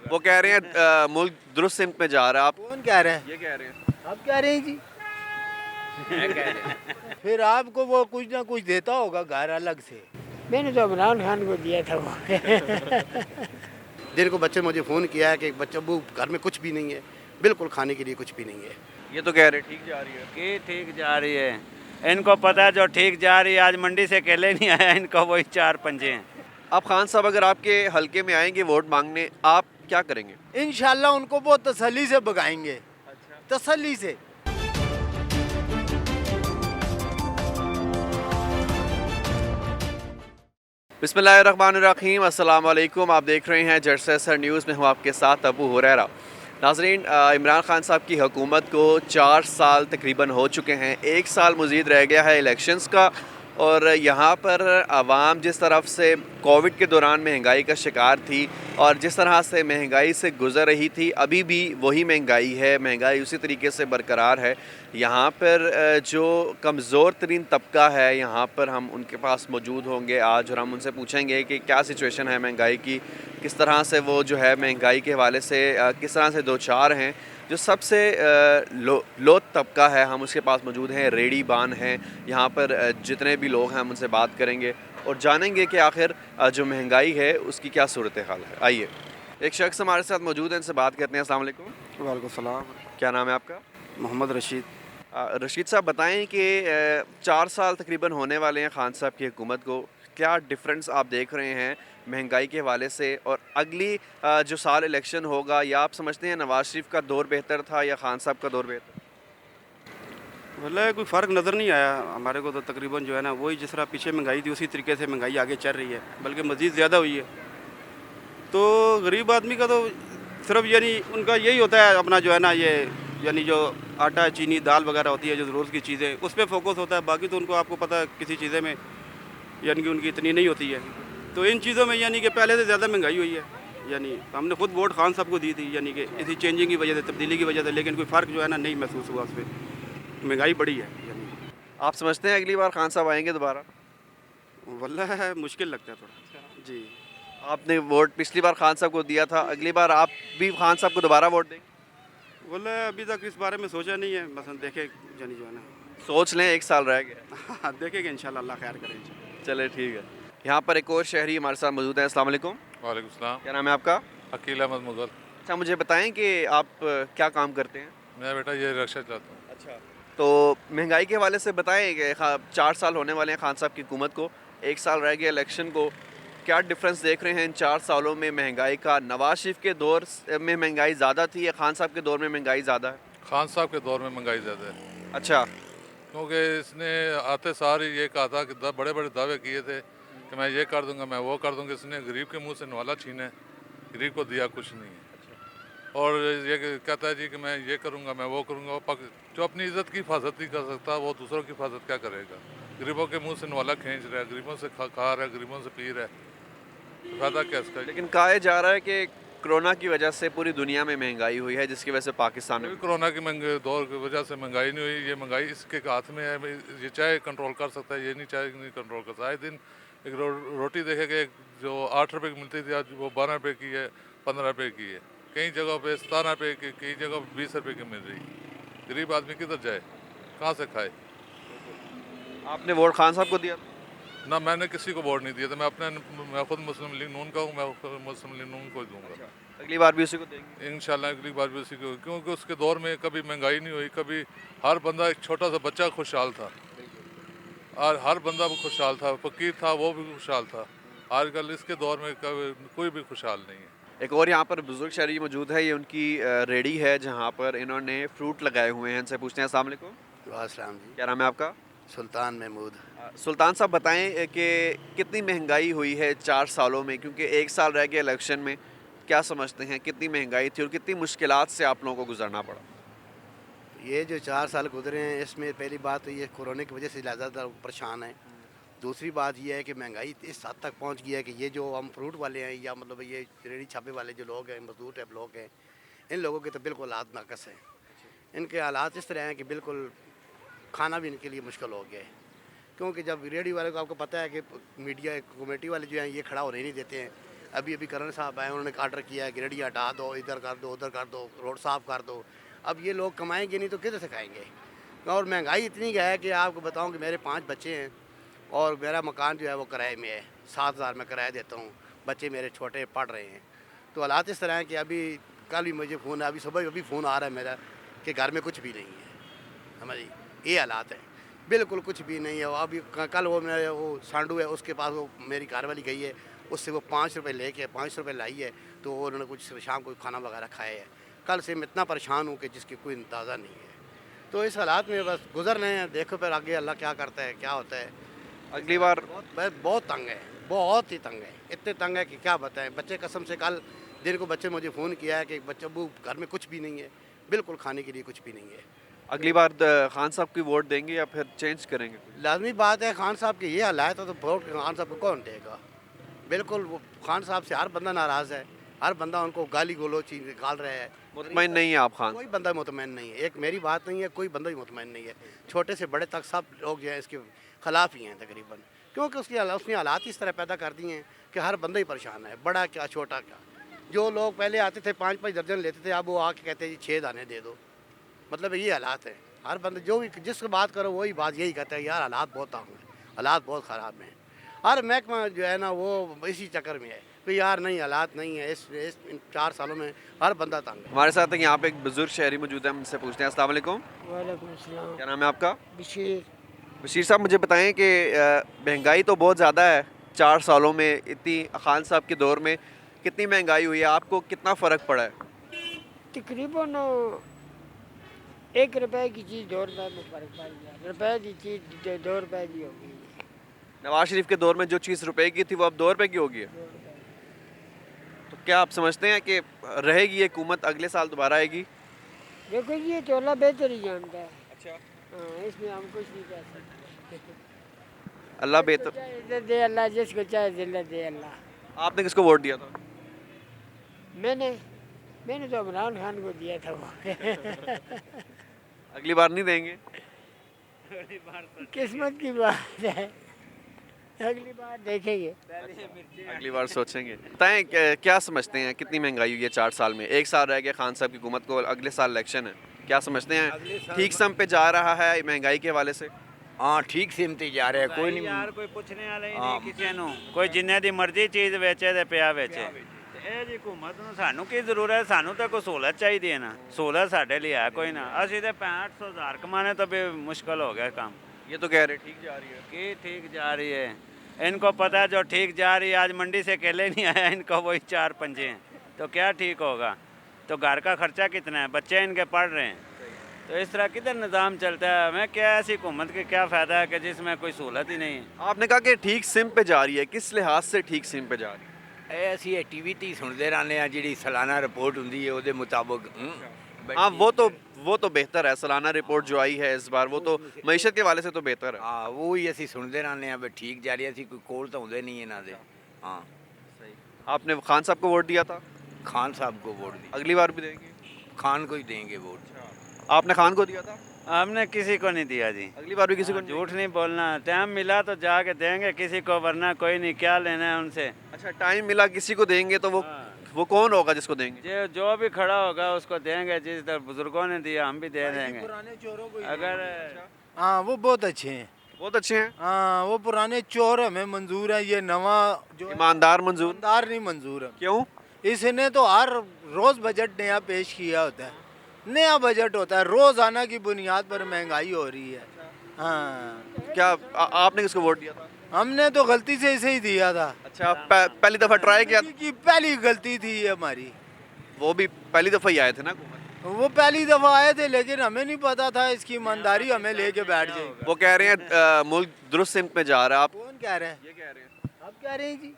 वो कह रहे हैं मुल्क दुरुस्त सिमत में जा रहा है। आप कौन कह रहा है? ये कह रहे हैं। आप कह रहे हैं जी। फिर आपको वो कुछ ना कुछ देता होगा घर अलग से। मैंने तो इमरान खान को दिया था वो। दिन को बच्चे मुझे फ़ोन किया है कि बच्चों वो घर में कुछ भी नहीं है, बिल्कुल खाने के लिए कुछ भी नहीं है। ये तो कह रहे हैं ठीक जा रही है। कि ठीक जा रही है, इनको पता है जो ठीक जा रही है। आज मंडी से अकेले नहीं आया, इनको वही चार पंजे हैं। अब खान साहब अगर आपके हलके में आएंगे वोट मांगने, आप क्या करेंगे? इंशाल्लाह उनको वो तसल्ली से भगाएंगे। तसल्ली से। बिस्मिल्लाहिर्रहमानिर्रहीम, अस्सलाम वालेकुम। आप देख रहे हैं जर्सर न्यूज़ में, हूँ आपके साथ अबू हुरैरा। नाज़रीन, इमरान खान साहब की हुकूमत को 4 साल तकरीबन हो चुके हैं। 1 साल मज़ीद रह गया है इलेक्शंस का। और यहाँ पर आवाम जिस तरफ से कोविड के दौरान महंगाई का शिकार थी और जिस तरह से महंगाई से गुज़र रही थी, अभी भी वही महंगाई है, महंगाई उसी तरीके से बरकरार है। यहाँ पर जो कमज़ोर तरीन तबका है, यहाँ पर हम उनके पास मौजूद होंगे आज और हम उनसे पूछेंगे कि क्या सिचुएशन है महंगाई की, किस तरह से वो जो है महंगाई के हवाले से किस तरह से दो चार हैं। जो सबसे लो तबका है, हम उसके पास मौजूद हैं, रेडी बान हैं। यहाँ पर जितने भी लोग हैं हम उनसे बात करेंगे और जानेंगे कि आखिर जो महंगाई है उसकी क्या सूरत हाल है। आइए, एक शख्स हमारे साथ मौजूद है, इनसे बात करते हैं। अस्सलाम वालेकुम। वालेकुम सलाम। क्या नाम है आपका? मोहम्मद रशीद। रशीद साहब, बताएं कि 4 साल तकरीबन होने वाले हैं खान साहब की हुकूमत को, क्या डिफरेंस आप देख रहे हैं महंगाई के हवाले से? और अगली जो साल इलेक्शन होगा, या आप समझते हैं नवाज शरीफ का दौर बेहतर था या खान साहब का दौर बेहतर? वल्लाह कोई फ़र्क नज़र नहीं आया हमारे को, तो तकरीबन जो है ना वही जिस तरह पीछे महंगाई थी उसी तरीके से महंगाई आगे चल रही है, बल्कि मज़ीद ज़्यादा हुई है। तो गरीब आदमी का तो सिर्फ यानी उनका यही होता है अपना जो है ना ये यानी जो आटा चीनी दाल वगैरह होती है जो रोज़ की चीज़ें, उस पर फोकस होता है। बाकी तो उनको आपको पता है किसी चीज़ें में यानी कि उनकी इतनी नहीं होती है। तो इन चीज़ों में यानी कि पहले से ज़्यादा महंगाई हुई है। यानी हमने खुद वोट खान साहब को दी थी यानी कि इसी चेंजिंग की वजह से, तब्दीली की वजह से, लेकिन कोई फ़र्क जो है ना नहीं महसूस हुआ उस पर। महंगाई बढ़ी है यानी। आप समझते हैं अगली बार खान साहब आएंगे दोबारा? वल्लाह मुश्किल लगता है थोड़ा जी। आपने वोट पिछली बार खान साहब को दिया था, अगली बार आप भी खान साहब को दोबारा वोट देंगे? वल्लाह अभी तक इस बारे में सोचा नहीं है, बस देखे यानी जो है ना सोच लें, 1 साल रह गया। देखेंगे इंशाल्लाह, अल्लाह खैर करें। चले ठीक है। यहाँ पर एक और शहरी हमारे साथ मौजूद है। अस्सलाम वालेकुम। वालेकुम सलाम। क्या नाम है आपका? अकील अहमद मुगल। अच्छा, मुझे बताएं कि आप क्या काम करते हैं? मैं बेटा ये रक्षा चाहता हूँ। अच्छा, तो महंगाई के हवाले से बताएं कि 4 साल होने वाले हैं खान साहब की हुकूमत को, 1 साल रह गया इलेक्शन को, क्या डिफरेंस देख रहे हैं इन 4 सालों में महंगाई का? नवाज शरीफ के दौर में महंगाई ज़्यादा थी या खान साहब के दौर में महंगाई ज़्यादा है? खान साहब के दौर में महंगाई ज़्यादा है, अच्छा, क्योंकि इसने आते सार ही ये कहा था कि बड़े बड़े दावे किए थे कि मैं ये कर दूंगा, मैं वो कर दूंगा। इसने गरीब के मुंह से नवाला छीने, गरीब को दिया कुछ नहीं है। और ये कहता है जी कि मैं ये करूंगा, मैं वो करूंगा। जो अपनी इज्जत की हिफाजत नहीं कर सकता, वो दूसरों की हिफाजत क्या करेगा? गरीबों के मुँह से नवाला खींच रहा है, गरीबों से खा रहा है, गरीबों से पी रहा है, फायदा क्या इसका? लेकिन कहा जा रहा है कि कोरोना की वजह से पूरी दुनिया में महंगाई हुई है, जिसकी वजह से पाकिस्तान में कोरोना की दौर की वजह से महंगाई नहीं हुई। ये महंगाई इसके हाथ में है, ये चाहे कंट्रोल कर सकता है, ये नहीं चाहे नहीं कंट्रोल कर सकता। आए दिन एक रोटी देखेगा, एक जो 8 रुपए की मिलती थी आज वो 12 रुपए की है, 15 रुपए की है, कई जगह पे 17 रुपए की, कई जगह 20 रुपए की मिल रही। गरीब आदमी किधर जाए, कहाँ से खाए? आपने वोट खान साहब को दिया? ना, मैंने किसी को वोट नहीं दिया था। मैं खुद मुस्लिम लीग नून का हूँ, मैं मुस्लिम लीग नून को ही दूंगा। अगली बार भी उसी को देंगे इंशाल्लाह अगली बार भी उसी को, क्योंकि उसके दौर में कभी महंगाई नहीं हुई, कभी हर बंदा, एक छोटा सा बच्चा खुशहाल था और हर बंदा भी खुशहाल था, फकीर था वो भी खुशहाल था। आजकल इसके दौर में कोई भी खुशहाल नहीं है। एक और यहाँ पर बुजुर्ग शहरी मौजूद है, ये उनकी रेडी है जहाँ पर इन्होंने फ्रूट लगाए हुए हैं। इनसे पूछते हैं। अस्सलाम वालेकुम। वालेकुम जी। क्या नाम है आपका? सुल्तान महमूद। सुल्तान साहब, बताएं कि कितनी महंगाई हुई है 4 सालों में, क्योंकि 1 साल रह गया इलेक्शन में। क्या समझते हैं कितनी महंगाई थी और कितनी मुश्किलात से आप लोगों को गुजरना पड़ा? ये जो 4 साल गुजरे हैं, इसमें पहली बात तो ये कोरोना की वजह से ज़्यादा परेशान है। दूसरी बात ये है कि महंगाई इस हद तक पहुंच गई है कि ये जो हम फ्रूट वाले हैं या मतलब ये रेडी छापे वाले जो लोग हैं, मजदूर टाइप लोग हैं, इन लोगों के तो बिल्कुल हालात नाकस हैं। इनके हालात इस तरह हैं कि बिल्कुल खाना भी इनके लिए मुश्किल हो गया है। क्योंकि जब रेडी वाले को आपको पता है कि मीडिया कमेटी वाले जो हैं ये खड़ा होने नहीं देते हैं। अभी अभी करण साहब आए, उन्होंने ऑर्डर किया है कि रेडी हटा दो, इधर कर दो, उधर कर दो, रोड साफ़ कर दो। अब ये लोग कमाएंगे नहीं तो किधर से खाएंगे? और महंगाई इतनी है कि आपको बताऊं कि मेरे 5 बच्चे हैं और मेरा मकान जो है वो किराए में है, 7,000 में किराया देता हूँ, बच्चे मेरे छोटे पढ़ रहे हैं। तो हालात इस तरह हैं कि अभी कल भी मुझे फ़ोन, अभी सुबह अभी फ़ोन आ रहा है मेरा कि घर में कुछ भी नहीं है। समझिए, ये हालात हैं, बिल्कुल कुछ भी नहीं है। अभी कल वो मेरे वो सांडू है, उसके पास वो मेरी कार वाली गई है, उससे वो 5 रुपये लेके 5 रुपये लाई है, तो वो उन्होंने कुछ शाम को खाना वगैरह खाया है। कल से मैं इतना परेशान हूँ कि जिसकी कोई अंदाज़ा नहीं है। तो इस हालात में बस गुजर रहे हैं, देखो फिर आगे अल्लाह क्या करता है, क्या होता है। अगली बार बहुत तंग है, बहुत ही तंग है, इतने तंग है कि क्या बताएं। बच्चे कसम से कल दिन को बच्चे मुझे फ़ोन किया है कि बच्चे वो घर में कुछ भी नहीं है, बिल्कुल खाने के लिए कुछ भी नहीं है। अगली बार खान साहब की वोट देंगे या फिर चेंज करेंगे? लाजमी बात है, खान साहब के ये हालात है तो वोट खान साहब को कौन देगा? बिल्कुल वो खान साहब से हर बंदा नाराज़ है, हर बंदा उनको गाली गलोच निकाल रहा है। मुतमईन नहीं है आप खान? कोई बंदा मुतमईन नहीं है, एक मेरी बात नहीं है, कोई बंदा भी मुतमईन नहीं है। छोटे से बड़े तक सब लोग जो है इसके ख़िलाफ़ ही हैं तकरीबन, क्योंकि उसने हालात इस तरह पैदा कर दिए हैं कि हर बंदा ही परेशान है, बड़ा क्या छोटा क्या। जो लोग पहले आते थे 5-5 दर्जन लेते थे, अब वो आके कहते हैं जी 6 दाने दे दो। मतलब ये हालात हैं, हर बंदा जो भी जिससे बात करो वही बात यही कहता है यार हालात बहुत तंग हैं, हालात बहुत ख़राब हैं। हर महकमा जो है ना वो इसी चक्कर में है कि यार नहीं हालात नहीं है। इस इन 4 सालों में हर बंदा तंग है। हमारे साथ यहाँ पे एक बुजुर्ग शहरी मौजूद है, हम उनसे पूछते हैं। अस्सलाम वालेकुम, वालेकुम अस्सलाम। क्या नाम है आपका? बशीर। बशीर साहब, मुझे बताएं कि महंगाई तो बहुत ज़्यादा है, 4 सालों में इतनी, खान साहब के दौर में कितनी महंगाई हुई है, आपको कितना फ़र्क पड़ा है? तकरीबन 1 रुपए की चीज़ 2 रुपए में फ़र्क पड़ गया, रुपए की चीज़ 2 रुपए की हो गई। नवाज शरीफ के दौर में जो चीज़ रुपए की थी वो अब 2 रुपए की हो गई है। 2 रुपए। तो क्या आप समझते हैं कि रहेगी ये हुकूमत, अगले साल दोबारा आएगी? देखो ये तो अल्लाह बेहतर ही जानता है। अच्छा, हाँ, इसमें हम कुछ नहीं कह सकते। अल्लाह बेहतर। चाहे इज्जत दे अल्लाह, जिसको चाहे जिल्लत दे अल्लाह। आपने किसको वोट दिया था? मैंने तो इमरान खान को दिया था वो। अगली बार नहीं देंगे? किस्मत की बात है, अगली बार देखेंगे। अगली बार सोचेंगे। बताएं क्या समझते हैं, कितनी महंगाई हुई है 4 साल में? 1 साल रह गया खान साहब की हुकूमत को, अगले साल इलेक्शन है, क्या समझते हैं ठीक सम पे जा रहा है महंगाई के हवाले से? हाँ ठीक सिमती जा रहा है, कोई नहीं यार कोई पूछने वाला ही नहीं किसी ਨੂੰ ਕੋਈ ਜਿੰਨੇ ਦੀ ਮਰਜ਼ੀ ਚੀਜ਼ ਵੇਚੇ ਤੇ ਪਿਆ ਵੇਚੇ। ਤੇ ਇਹ ਜੀ ਹਕੂਮਤ ਨੂੰ ਸਾਨੂੰ ਕੀ ਜ਼ਰੂਰਤ ਹੈ? ਸਾਨੂੰ ਤਾਂ ਕੋਈ ਸਹੂਲਤ ਚਾਹੀਦੀ ਹੈ ਨਾ, ਸਹੂਲਤ ਸਾਡੇ ਲਈ ਹੈ ਕੋਈ ਨਾ। ਅਸੀਂ ਤੇ 65,000 कमाने तो भी मुश्किल हो गया काम। ये तो कह रहे ठीक जा रही है। कि ठीक जा रही है, इनको पता है जो ठीक जा रही है। आज मंडी से केले नहीं आया, इनको वही 4 पंजे हैं, तो क्या ठीक होगा? तो घर का खर्चा कितना है, बच्चे इनके पढ़ रहे हैं, तो इस तरह किधर निज़ाम चलता है? हमें क्या ऐसी हुकूमत के क्या फ़ायदा है कि जिसमें कोई सहूलत ही नहीं है। आपने कहा कि ठीक सिम पे जा रही है, किस लिहाज से ठीक सिम पे जा रही है? ਇਹ ਅਸੀਂ ਟੀਵੀ ਤੇ ਹੀ ਸੁਣਦੇ ਰਹਿੰਦੇ ਆ, ਜਿਹੜੀ ਸਾਲਾਨਾ ਰਿਪੋर्ट ਹੁੰਦੀ ਹੈ ਉਹਦੇ ਮੁਤਾਬਕ। हाँ, वो तो बेहतर है, सालाना रिपोर्ट जो आई है इस बार वो तो मईशत के वाले से तो बेहतर है। ਹਾਂ ਉਹ ਹੀ ਅਸੀਂ ਸੁਣਦੇ ਰਹਿੰਦੇ ਆ ਵੀ ਠੀਕ ਜਾ ਰਹੀ ਹੈ, ਅਸੀਂ ਕੋਈ ਕੋਲ ਤਾਂ ਹੁੰਦੇ ਨਹੀਂ ਇਹਨਾਂ ਦੇ। हाँ आपने खान साहब को वोट दिया था, खान साहब को वोट दी, अगली बार भी देंगे? खान को ही देंगे वोट। आपने खान को दिया था, हमने किसी को नहीं दिया जी। अगली बार भी किसी को नहीं? झूठ नहीं बोलना, टाइम मिला तो जाके देंगे किसी को, वरना कोई नहीं। क्या लेना है उनसे? अच्छा, टाइम मिला किसी को देंगे तो वो कौन होगा जिसको देंगे? जो भी खड़ा होगा उसको देंगे, जिस तरह बुजुर्गों ने दिया हम भी दे देंगे। पुराने चोरों को अगर हाँ वो बहुत अच्छे हैं। बहुत अच्छे हैं, हाँ वो पुराने चोर हमें मंजूर है, ये नवा जो ईमानदार मंजूर? ईमानदार नहीं मंजूर है। क्यों? इसने तो हर रोज़ बजट नया पेश किया होता है, नया बजट होता है, रोज़ाना की बुनियाद पर महंगाई हो रही है। हाँ क्या आपने किसको वोट दिया था? हमने तो गलती से इसे ही दिया था। अच्छा, पहली दफ़ा ट्राई किया? की पहली गलती थी ये हमारी। वो भी पहली दफ़ा ही आए थे ना हुकूमत? वो पहली दफ़ा आए थे, लेकिन हमें नहीं पता था इसकी ईमानदारी हमें लेके बैठ जाएगी। वो कह रहे हैं मुल्क दुरुस्त सिमत में जा रहा है। आप कौन कह रहे हैं? ये कह रहे हैं। आप कह रहे हैं जी?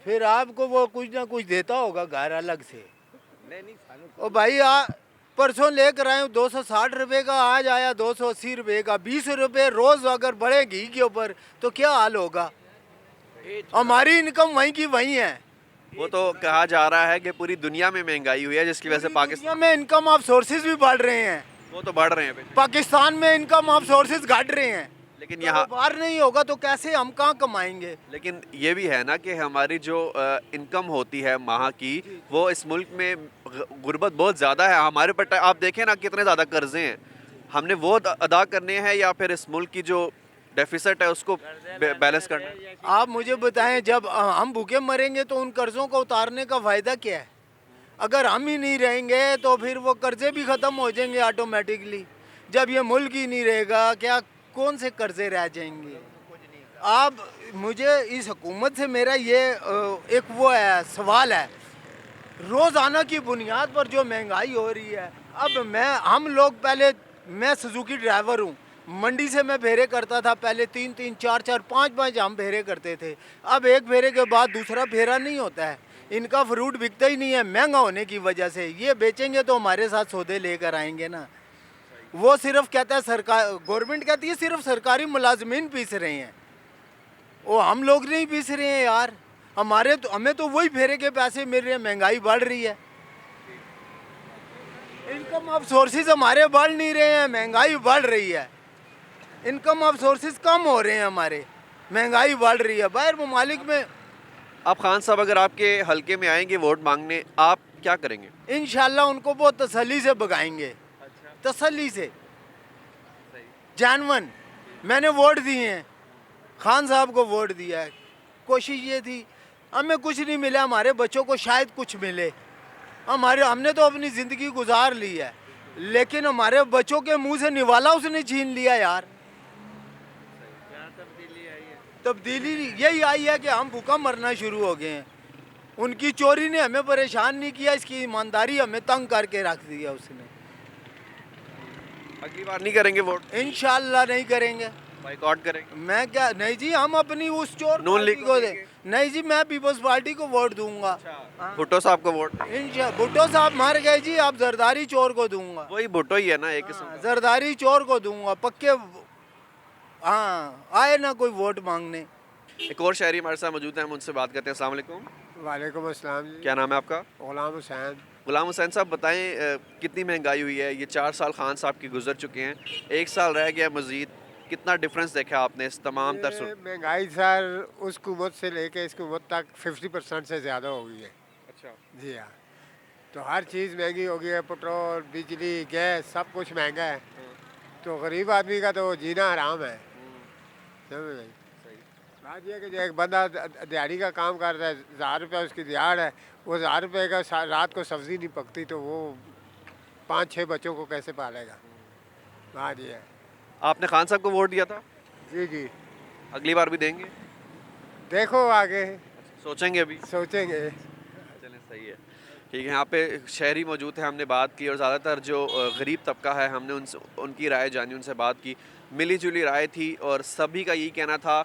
फिर आपको वो कुछ ना कुछ देता होगा घर अलग से। ओ भाई परसों लेकर आए 260 रुपए का, आज आया 280 रुपए का। 20 रुपए रोज अगर बढ़े घी के ऊपर तो क्या हाल होगा? हमारी इनकम वहीं की वहीं है। वो तो कहा जा रहा है कि पूरी दुनिया में महंगाई हुई है जिसकी वजह से पाकिस्तान में इनकम ऑफ सोर्सेज भी बढ़ रहे हैं। वो तो बढ़ रहे हैं। पाकिस्तान में इनकम ऑफ सोर्सेज घट रहे हैं। लेकिन यहाँ कारोबार नहीं होगा तो कैसे हम कहाँ कमाएंगे? लेकिन ये भी है ना कि हमारी जो इनकम होती है माह की, वो इस मुल्क में गुर्बत बहुत ज़्यादा है हमारे पर। आप देखें ना कितने ज़्यादा कर्जे हैं, हमने वो अदा करने हैं या फिर इस मुल्क की जो डेफिसिट है उसको बैलेंस करना है? आप मुझे बताएं, जब हम भूखे मरेंगे तो उन कर्जों को उतारने का फ़ायदा क्या है? अगर हम ही नहीं रहेंगे तो फिर वो कर्जे भी ख़त्म हो जाएंगे ऑटोमेटिकली। जब ये मुल्क ही नहीं रहेगा, क्या कौन से कर्जे रह जाएंगे? आप मुझे इस हुकूमत से मेरा ये एक वो है सवाल है, रोज़ाना की बुनियाद पर जो महंगाई हो रही है। अब हम लोग पहले, मैं सुजुकी ड्राइवर हूँ, मंडी से मैं फेरे करता था पहले, 3-3, 4-4, 5-5 हम फेरे करते थे। अब एक फेरे के बाद दूसरा फेरा नहीं होता है। इनका फ्रूट बिकता ही नहीं है महंगा होने की वजह से। ये बेचेंगे तो हमारे साथ सौदे लेकर आएंगे ना। वो सिर्फ कहता है सरकार, गवर्नमेंट कहती है सिर्फ सरकारी मुलाजमीन पीस रहे हैं, वो हम लोग नहीं पीस रहे हैं यार। हमें तो वही फेरे के पैसे मिल रहे हैं, महंगाई बढ़ रही है। इनकम ऑफ सोर्सेज हमारे बढ़ नहीं रहे हैं, महंगाई बढ़ रही है। इनकम ऑफ सोर्सेज कम हो रहे हैं हमारे, महंगाई बढ़ रही है। बाहर ममालिक में आप खान साहब अगर आपके हलके में आएंगे वोट मांगने, आप क्या करेंगे? इंशाल्लाह उनको बहुत तसल्ली से भगाएंगे। तसल्ली से, जानवन। मैंने वोट दिए हैं, खान साहब को वोट दिया है। कोशिश ये थी, हमें कुछ नहीं मिला, हमारे बच्चों को शायद कुछ मिले। हमने तो अपनी ज़िंदगी गुजार ली है, लेकिन हमारे बच्चों के मुंह से निवाला उसने छीन लिया यार। तब्दीली यही आई है कि हम भूखा मरना शुरू हो गए हैं। उनकी चोरी ने हमें परेशान नहीं किया, इसकी ईमानदारी हमें तंग करके रख दिया उसने। अगली बार नहीं करेंगे वोट? इंशाल्लाह नहीं करेंगे। बाइकआउट करेंगे? मैं क्या, नहीं जी, हम अपनी उस चोर नून लीग पार्टी को दे, नहीं जी, मैं पीपल्स पार्टी को वोट दूंगा। भुट्टो साहब को वोट? भुट्टो साहब मर गए जी, आप जरदारी चोर को दूंगा। वही भुट्टो ही है ना, एक किस्म का। जरदारी चोर को दूंगा पक्के। हाँ, आए ना कोई वोट मांगने। एक और शहरी हमारे साथ मौजूद हैं, हम उनसे बात करते हैं। अस्सलाम वालेकुम। वालेकुम अस्सलाम जी। क्या नाम है आपका? गुलाम हुसैन। गुलाम हुसैन साहब बताएं, कितनी महंगाई हुई है? ये 4 साल खान साहब के गुजर चुके हैं, 1 साल रह गया मज़ीद। कितना डिफरेंस देखा आपने इस तमाम ये महंगाई सर उस हुकूमत से लेके इस हुकूमत तक 50% से ज़्यादा हो गई है। अच्छा जी हाँ, तो हर चीज़ महंगी हो गई है, पेट्रोल, बिजली, गैस, सब कुछ महंगा है। तो गरीब आदमी का तो जीना हराम है। समझ गई? बात यह है कि जो एक बंदा दिहाड़ी का काम कर रहा है, 1000 रुपये उसकी दिहाड़ है, वो 1000 रुपये का रात को सब्ज़ी नहीं पकती तो वो 5-6 बच्चों को कैसे पालेगा? बात ये है। आपने खान साहब को वोट दिया था? जी जी। अगली बार भी देंगे? देखो आगे सोचेंगे अभी? सोचेंगे। चलें, सही है, ठीक है। यहाँ पे शहरी मौजूद हैं, हमने बात की और ज़्यादातर जो गरीब तबका है हमने उनकी राय जानी, उनसे बात की। मिली जुली राय थी और सभी का यही कहना था,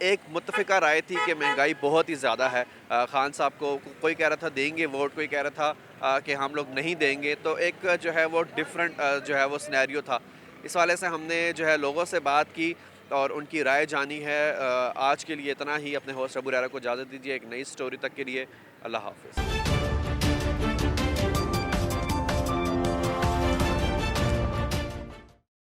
एक मुत्तफ़िका राय थी कि महंगाई बहुत ही ज़्यादा है। खान साहब को कोई कह रहा था देंगे वोट, कोई कह रहा था कि हम लोग नहीं देंगे। तो एक जो है वो डिफरेंट जो है वो सिनेरियो था। इस वाले से हमने जो है लोगों से बात की और उनकी राय जानी है। आज के लिए इतना ही। अपने होस्ट अबू रैरा को इजाज़त दीजिए एक नई स्टोरी तक के लिए। अल्लाह हाफ़िज़।